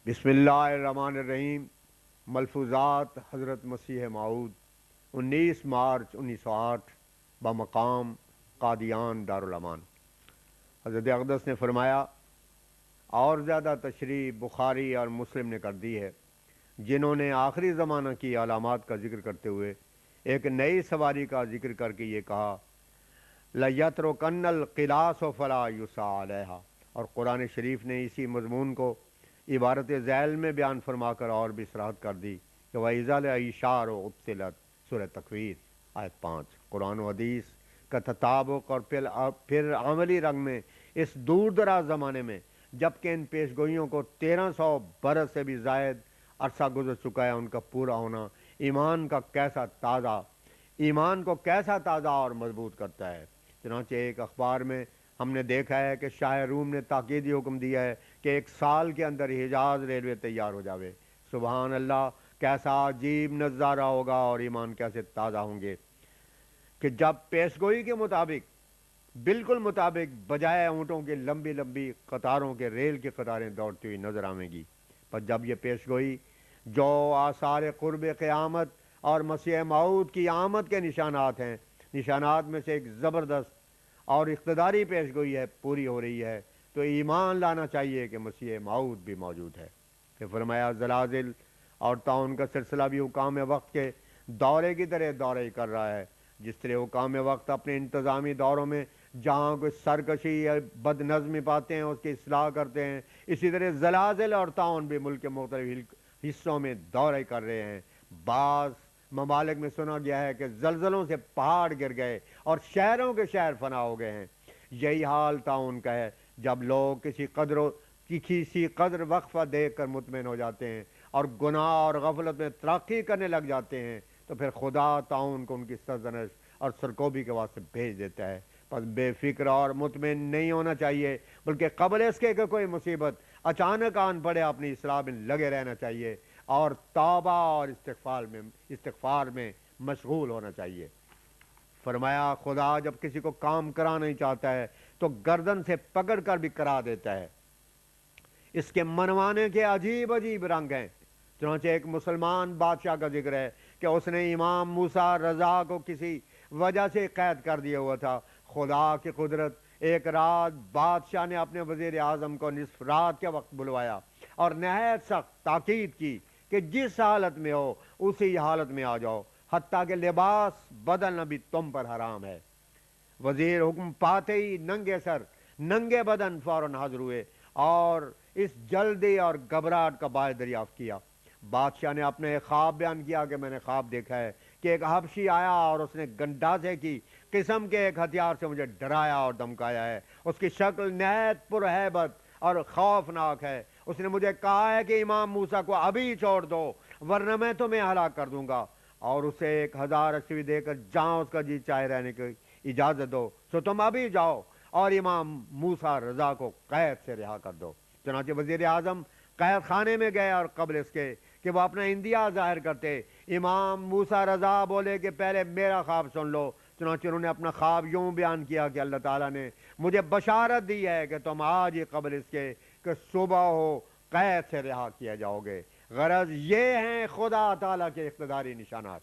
بسم اللہ الرحمن الرحیم۔ ملفوظات حضرت مسیح موعود 19 مارچ 1908 بمقام قادیان دارالامان۔ حضرت اقدس نے فرمایا، اور زیادہ تشریح بخاری اور مسلم نے کر دی ہے، جنہوں نے آخری زمانہ کی علامات کا ذکر کرتے ہوئے ایک نئی سواری کا ذکر کر کے یہ کہا، لَيَتْرُكَنَّ الْقِلَاسُ فَلَا يُسْعَى عَلَيْهَا، اور قرآن شریف نے اسی مضمون کو عبارت ذیل میں بیان فرما کر اور بھی صراحت کر دی کہ وَإِذَا الْعِشَارُ عُطِّلَتْ، سورہ تکویر آیت 5۔ قرآن و حدیث کا تطابق اور پھر عملی رنگ میں اس دور دراز زمانے میں، جبکہ ان پیشگوئیوں کو 1300 برس سے بھی زائد عرصہ گزر چکا ہے، ان کا پورا ہونا ایمان کو کیسا تازہ اور مضبوط کرتا ہے۔ چنانچہ ایک اخبار میں ہم نے دیکھا ہے کہ شاہ روم نے تاکیدی حکم دیا ہے کہ 1 سال کے اندر حجاز ریلوے تیار ہو جاوے۔ سبحان اللہ، کیسا عجیب نظارہ ہوگا اور ایمان کیسے تازہ ہوں گے کہ جب پیشگوئی کے مطابق، بالکل مطابق، بجائے اونٹوں کی لمبی لمبی قطاروں کے ریل کی قطاریں دوڑتی ہوئی نظر آئیں گی۔ پر جب یہ پیشگوئی جو آثار قرب قیامت اور مسیح موعود کی آمد کے نشانات ہیں، نشانات میں سے ایک زبردست اور اقتداری پیشگوئی ہے، پوری ہو رہی ہے، تو ایمان لانا چاہیے کہ مسیح موعود بھی موجود ہے۔ کہ فرمایا، زلازل اور طاعون کا سلسلہ بھی حکام وقت کے دورے کی طرح دورہ ہی کر رہا ہے۔ جس طرح حکام وقت اپنے انتظامی دوروں میں جہاں کوئی سرکشی یا بد نظمی پاتے ہیں اس کی اصلاح کرتے ہیں، اسی طرح زلازل اور طاعون بھی ملک کے مختلف حصوں میں دورہ کر رہے ہیں۔ بعض ممالک میں سنا گیا ہے کہ زلزلوں سے پہاڑ گر گئے اور شہروں کے شہر فنا ہو گئے ہیں۔ یہی حال طاعون کا ہے۔ جب لوگ کسی قدر وقفہ دیکھ کر مطمئن ہو جاتے ہیں اور گناہ اور غفلت میں ترقی کرنے لگ جاتے ہیں، تو پھر خدا طاعون کو ان کی سرزنش اور سرکوبی کے واسطے بھیج دیتا ہے۔ پس بے فکر اور مطمئن نہیں ہونا چاہیے، بلکہ قبل اس کے کہ کوئی مصیبت اچانک آن پڑے اپنی اصلاح میں لگے رہنا چاہیے اور توبہ اور استغفار میں مشغول ہونا چاہیے۔ فرمایا، خدا جب کسی کو کام کرانا نہیں چاہتا ہے تو گردن سے پکڑ کر بھی کرا دیتا ہے۔ اس کے منوانے کے عجیب عجیب رنگ ہیں۔ چنانچہ ایک مسلمان بادشاہ کا ذکر ہے کہ اس نے امام موسیٰ رضا کو کسی وجہ سے قید کر دیا ہوا تھا۔ خدا کی قدرت، ایک رات بادشاہ نے اپنے وزیر اعظم کو نصف رات کے وقت بلوایا اور نہایت سخت تاکید کی کہ جس حالت میں ہو اسی حالت میں آ جاؤ، حتیٰ کہ لباس بدلنا بھی تم پر حرام ہے۔ وزیر حکم پاتے ہی ننگے سر ننگے بدن فوراً حاضر ہوئے اور اس جلدی اور گھبراہٹ کا باعث دریافت کیا۔ بادشاہ نے اپنے خواب بیان کیا کہ میں نے خواب دیکھا ہے کہ ایک حبشی آیا اور اس نے گنڈاسے کی قسم کے ایک ہتھیار سے مجھے ڈرایا اور دھمکایا ہے۔ اس کی شکل نہایت پرہیبت اور خوفناک ہے۔ اس نے مجھے کہا ہے کہ امام موسیٰ کو ابھی چھوڑ دو، ورنہ میں تمہیں ہلاک کر دوں گا، اور اسے 1000 اشوی دے کر جہاں اس کا جی چاہے رہنے کی اجازت دو، سو تم ابھی جاؤ اور امام موسیٰ رضا کو قید سے رہا کر دو۔ چنانچہ وزیر اعظم قید خانے میں گئے اور قبل اس کے کہ وہ اپنا اندیا ظاہر کرتے، امام موسیٰ رضا بولے کہ پہلے میرا خواب سن لو۔ چنانچہ انہوں نے اپنا خواب یوں بیان کیا کہ اللہ تعالیٰ نے مجھے بشارت دی ہے کہ تم آج ہی قبل اس کے کہ صبح ہو قید سے رہا کیا جاؤ گے۔ غرض یہ ہیں خدا تعالیٰ کے اقتداری نشانات۔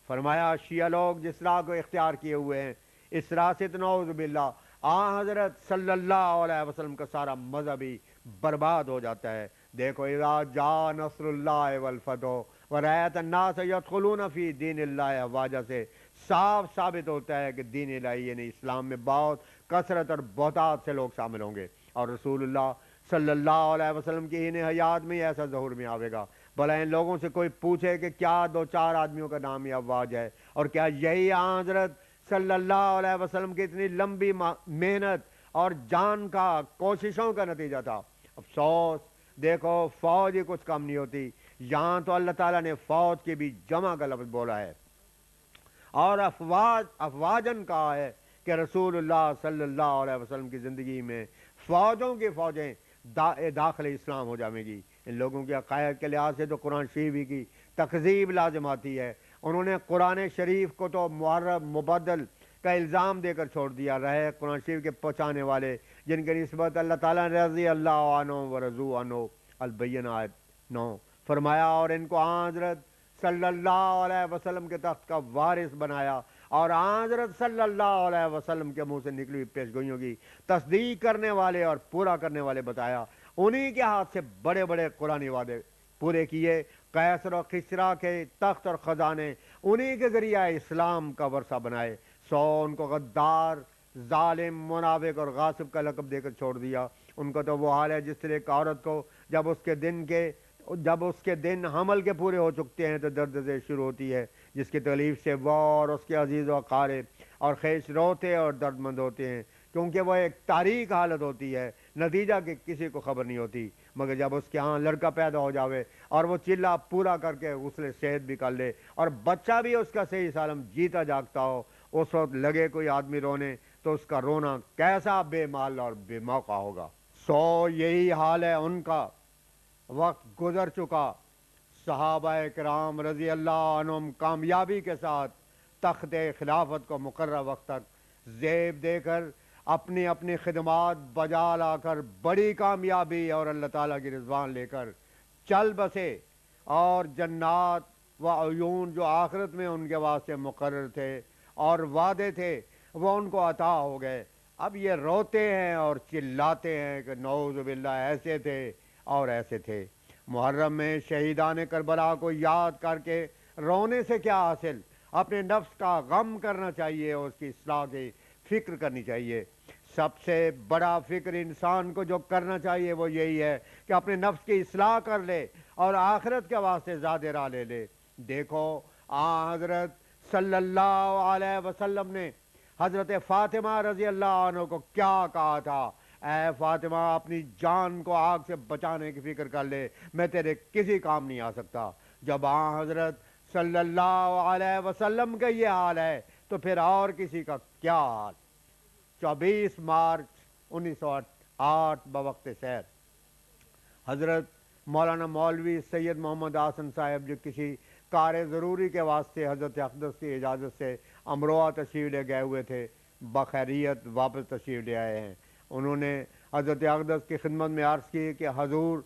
فرمایا، شیعہ لوگ جس راہ کو اختیار کیے ہوئے ہیں، اس راہ سے نعوذ باللہ حضرت صلی اللہ علیہ وسلم کا سارا مذہب ہی برباد ہو جاتا ہے۔ دیکھو، اذا جاء نصر اللہ والفتح ورأیت الناس یدخلون فی دین اللہ افواجا سے صاف ثابت ہوتا ہے کہ دین الہی یعنی اسلام میں بہت کثرت اور بہتات سے لوگ شامل ہوں گے، اور رسول اللہ صلی اللہ علیہ وسلم کی انہیں حیات میں ایسا ظہور میں آوے گا۔ بھلا ان لوگوں سے کوئی پوچھے کہ کیا 2-4 آدمیوں کا نام یہ افواج ہے، اور کیا یہی حضرت صلی اللہ علیہ وسلم کی اتنی لمبی محنت اور جان کا کوششوں کا نتیجہ تھا؟ افسوس، دیکھو، فوج ہی کچھ کم نہیں ہوتی۔ یہاں تو اللہ تعالیٰ نے فوج کی بھی جمع کا لفظ بولا ہے اور افواجن کہا ہے کہ رسول اللہ صلی اللہ علیہ وسلم کی زندگی میں فوجوں کی فوجیں داخل اسلام ہو جائیں گی۔ ان لوگوں کے عقائد کے لحاظ سے تو قرآن شریف کی تکذیب لازم آتی ہے۔ انہوں نے قرآن شریف کو تو محرف، مبدل کا الزام دے کر چھوڑ دیا رہے قرآن شریف کے پہنچانے والے جن کی نسبت اللہ تعالیٰ نے رضی اللہ عنہ و رضو عنہ البینہ آیت 9 فرمایا، اور ان کو حضرت صلی اللہ علیہ وسلم کے تخت کا وارث بنایا، اور حضرت صلی اللہ علیہ وسلم کے منہ سے نکلی ہوئی پیش گوئیوں کی تصدیق کرنے والے اور پورا کرنے والے بتایا۔ انہی کے ہاتھ سے بڑے بڑے قرآنی وعدے پورے کیے۔ قیصر و کسریٰ کے تخت اور خزانے انہی کے ذریعہ اسلام کا ورثہ بنائے، سو ان کو غدار، ظالم، منافق اور غاصب کا لقب دے کر چھوڑ دیا۔ ان کا تو وہ حال ہے جس طرح ایک عورت کو جب اس کے دن حمل کے پورے ہو چکتے ہیں تو درد سے شروع ہوتی ہے، جس کی تکلیف سے وہ اور اس کے عزیز و اقارب اور خیش روتے اور درد مند ہوتے ہیں، کیونکہ وہ ایک تاریک حالت ہوتی ہے، نتیجہ کہ کسی کو خبر نہیں ہوتی، مگر جب اس کے ہاں لڑکا پیدا ہو جاوے اور وہ چلہ پورا کر کے غسل صحت بھی کر لے اور بچہ بھی اس کا صحیح سالم جیتا جاگتا ہو، اس وقت لگے کوئی آدمی رونے تو اس کا رونا کیسا بے مال اور بے موقع ہوگا۔ سو یہی حال ہے ان کا۔ وقت گزر چکا، صحابہ کرام رضی اللہ عنہم کامیابی کے ساتھ تخت خلافت کو مقررہ وقت تک زیب دے کر اپنی اپنی خدمات بجا لا کر بڑی کامیابی اور اللہ تعالیٰ کی رضوان لے کر چل بسے، اور جنات و عیون جو آخرت میں ان کے واسطے مقرر تھے اور وعدے تھے وہ ان کو عطا ہو گئے۔ اب یہ روتے ہیں اور چلاتے ہیں کہ نعوذ باللہ ایسے تھے اور ایسے تھے۔ محرم میں شہیدان کربلا کو یاد کر کے رونے سے کیا حاصل؟ اپنے نفس کا غم کرنا چاہیے اور اس کی اصلاح کی فکر کرنی چاہیے۔ سب سے بڑا فکر انسان کو جو کرنا چاہیے وہ یہی ہے کہ اپنے نفس کی اصلاح کر لے اور آخرت کے واسطے زیادہ راہ لے لے۔ دیکھو حضرت صلی اللہ علیہ وسلم نے حضرت فاطمہ رضی اللہ عنہ کو کیا کہا تھا؟ اے فاطمہ، اپنی جان کو آگ سے بچانے کی فکر کر لے، میں تیرے کسی کام نہیں آ سکتا۔ جب حضرت صلی اللہ علیہ وسلم کا یہ حال ہے تو پھر اور کسی کا کیا حال؟ 24 مارچ 1908 بوقت سیر حضرت مولانا مولوی سید محمد حسن صاحب جو کسی کار ضروری کے واسطے حضرت اقدس کی اجازت سے امروہہ تشریف لے گئے ہوئے تھے، بخیریت واپس تشریف لے آئے ہیں۔ انہوں نے حضرت اقدس کی خدمت میں عرض کی کہ حضور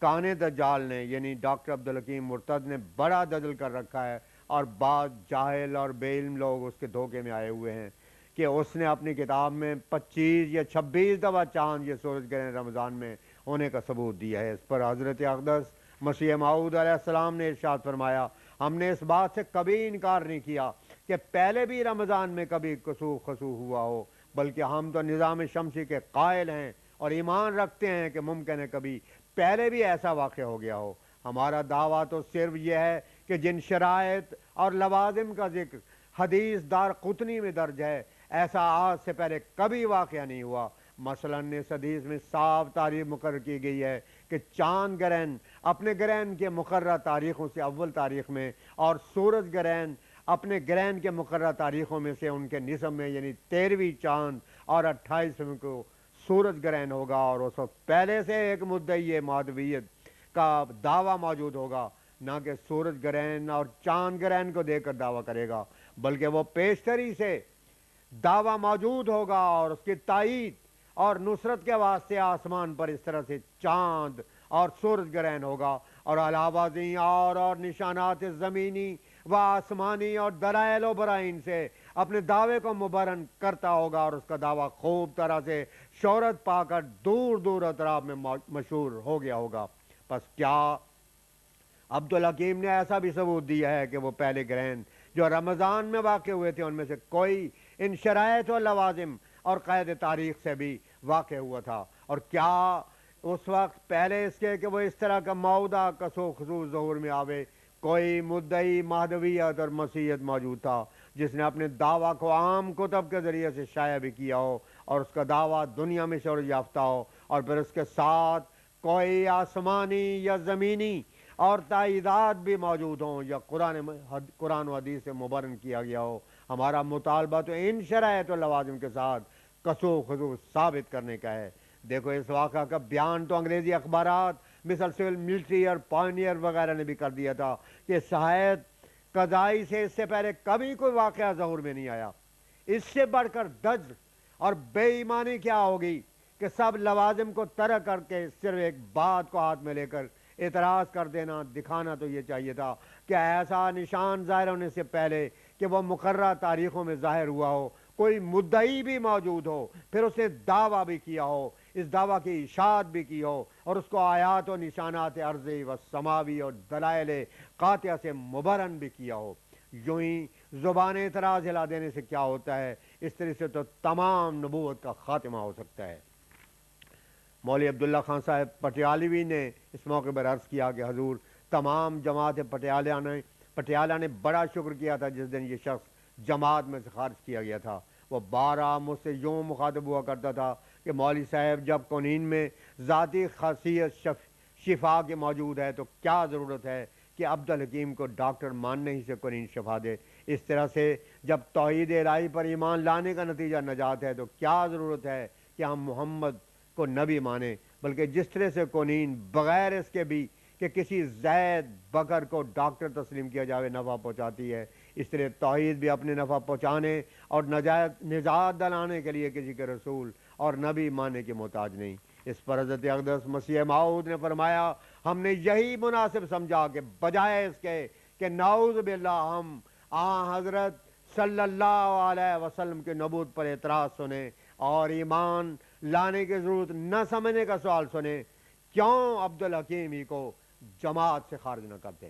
کانے دجال نے یعنی ڈاکٹر عبدالحکیم مرتد نے بڑا دجل کر رکھا ہے، اور بعض جاہل اور بے علم لوگ اس کے دھوکے میں آئے ہوئے ہیں کہ اس نے اپنی کتاب میں 25 یا 26 دفعہ چاند یا سورج گرہن رمضان میں ہونے کا ثبوت دیا ہے۔ اس پر حضرت اقدس مسیح موعود علیہ السلام نے ارشاد فرمایا، ہم نے اس بات سے کبھی انکار نہیں کیا کہ پہلے بھی رمضان میں کبھی کسوف خسوف ہوا ہو، بلکہ ہم تو نظام شمسی کے قائل ہیں اور ایمان رکھتے ہیں کہ ممکن ہے کبھی پہلے بھی ایسا واقع ہو گیا ہو۔ ہمارا دعویٰ تو صرف یہ ہے کہ جن شرائط اور لوازم کا ذکر حدیث دار قطنی میں درج ہے، ایسا آج سے پہلے کبھی واقعہ نہیں ہوا۔ مثلاً اس حدیث میں صاف تاریخ مقرر کی گئی ہے کہ چاند گرہن اپنے گرہن کے مقررہ تاریخوں سے اول تاریخ میں، اور سورج گرہن اپنے گرہن کے مقررہ تاریخوں میں سے ان کے نصف میں یعنی 13ویں چاند اور 28ویں کو سورج گرہن ہوگا، اور اس وقت پہلے سے ایک مدعی مہدویت کا دعویٰ موجود ہوگا، نہ کہ سورج گرہن اور چاند گرہن کو دیکھ کر دعویٰ کرے گا، بلکہ وہ پیشتری سے دعویٰ موجود ہوگا اور اس کی تائید اور نصرت کے واسطے آسمان پر اس طرح سے چاند اور سورج گرہن ہوگا، اور علاوہ ازیں اور نشانات زمینی و آسمانی اور دلائل و برائن سے اپنے دعوے کو مبرہن کرتا ہوگا، اور اس کا دعویٰ خوب طرح سے شہرت پا کر دور دور اطراف میں مشہور ہو گیا ہوگا۔ پس کیا عبدالحکیم نے ایسا بھی ثبوت دیا ہے کہ وہ پہلے گرہن جو رمضان میں واقع ہوئے تھے ان میں سے کوئی ان شرائط و لوازم اور قید تاریخ سے بھی واقع ہوا تھا؟ اور کیا اس وقت پہلے اس کے کہ وہ اس طرح کا موعودہ کسو خصوص ظہور میں آوے کوئی مدعی مہدویت اور مسیحیت موجود تھا جس نے اپنے دعویٰ کو عام کتب کے ذریعے سے شائع بھی کیا ہو اور اس کا دعویٰ دنیا میں شہرت یافتہ ہو، اور پھر اس کے ساتھ کوئی آسمانی یا زمینی اور تائیدات بھی موجود ہوں یا قرآن و حدیث سے مبرہن کیا گیا ہو؟ ہمارا مطالبہ تو ان شرائط و لوازم کے ساتھ کسو خصوص ثابت کرنے کا ہے۔ دیکھو اس واقعہ کا بیان تو انگریزی اخبارات مثل سول ملٹری اور پائنیئر وغیرہ نے بھی کر دیا تھا کہ شاید قضائی سے اس سے پہلے کبھی کوئی واقعہ ظہور میں نہیں آیا۔ اس سے بڑھ کر دجل اور بے ایمانی کیا ہوگی کہ سب لوازم کو ترک کر کے صرف ایک بات کو ہاتھ میں لے کر اعتراض کر دینا. دکھانا تو یہ چاہیے تھا کہ ایسا نشان ظاہر ہونے سے پہلے کہ وہ مقررہ تاریخوں میں ظاہر ہوا ہو، کوئی مدعی بھی موجود ہو، پھر اس نے دعویٰ بھی کیا ہو، اس دعویٰ کی اشاعت بھی کی ہو، اور اس کو آیات و نشانات ارضی و سماوی اور دلائل قاطعہ سے مبرہن بھی کیا ہو. یوں ہی زبان اعتراض ہلا دینے سے کیا ہوتا ہے؟ اس طرح سے تو تمام نبوت کا خاتمہ ہو سکتا ہے. مولوی عبداللہ خان صاحب پٹیالوی نے اس موقع پر عرض کیا کہ حضور، تمام جماعت پٹیالہ نے بڑا شکر کیا تھا جس دن یہ شخص جماعت میں سے خارج کیا گیا تھا. وہ بارہ مجھ سے یوں مخاطب ہوا کرتا تھا کہ مولوی صاحب، جب قنین میں ذاتی خاصیت شفا کے موجود ہے تو کیا ضرورت ہے کہ عبدالحکیم کو ڈاکٹر ماننے ہی سے قنین شفا دے؟ اس طرح سے جب توحید الہی پر ایمان لانے کا نتیجہ نجات ہے تو کیا ضرورت ہے کہ ہم محمد کو نبی مانیں؟ بلکہ جس طرح سے قنین بغیر اس کے بھی کہ کسی زید بکر کو ڈاکٹر تسلیم کیا جاوے نفع پہنچاتی ہے، اس طرح توحید بھی اپنے نفع پہنچانے اور نجات دلانے کے لیے کسی کے رسول اور نبی ماننے کے محتاج نہیں. اس پر حضرت اقدس مسیح موعود نے فرمایا، ہم نے یہی مناسب سمجھا کہ بجائے اس کے کہ نعوذ باللہ ہم حضرت صلی اللہ علیہ وسلم کے نبوت پر اعتراض سنیں اور ایمان لانے کی ضرورت نہ سمجھنے کا سوال سنیں، کیوں عبدالحکیم ہی کو جماعت سے خارج نہ کرتے؟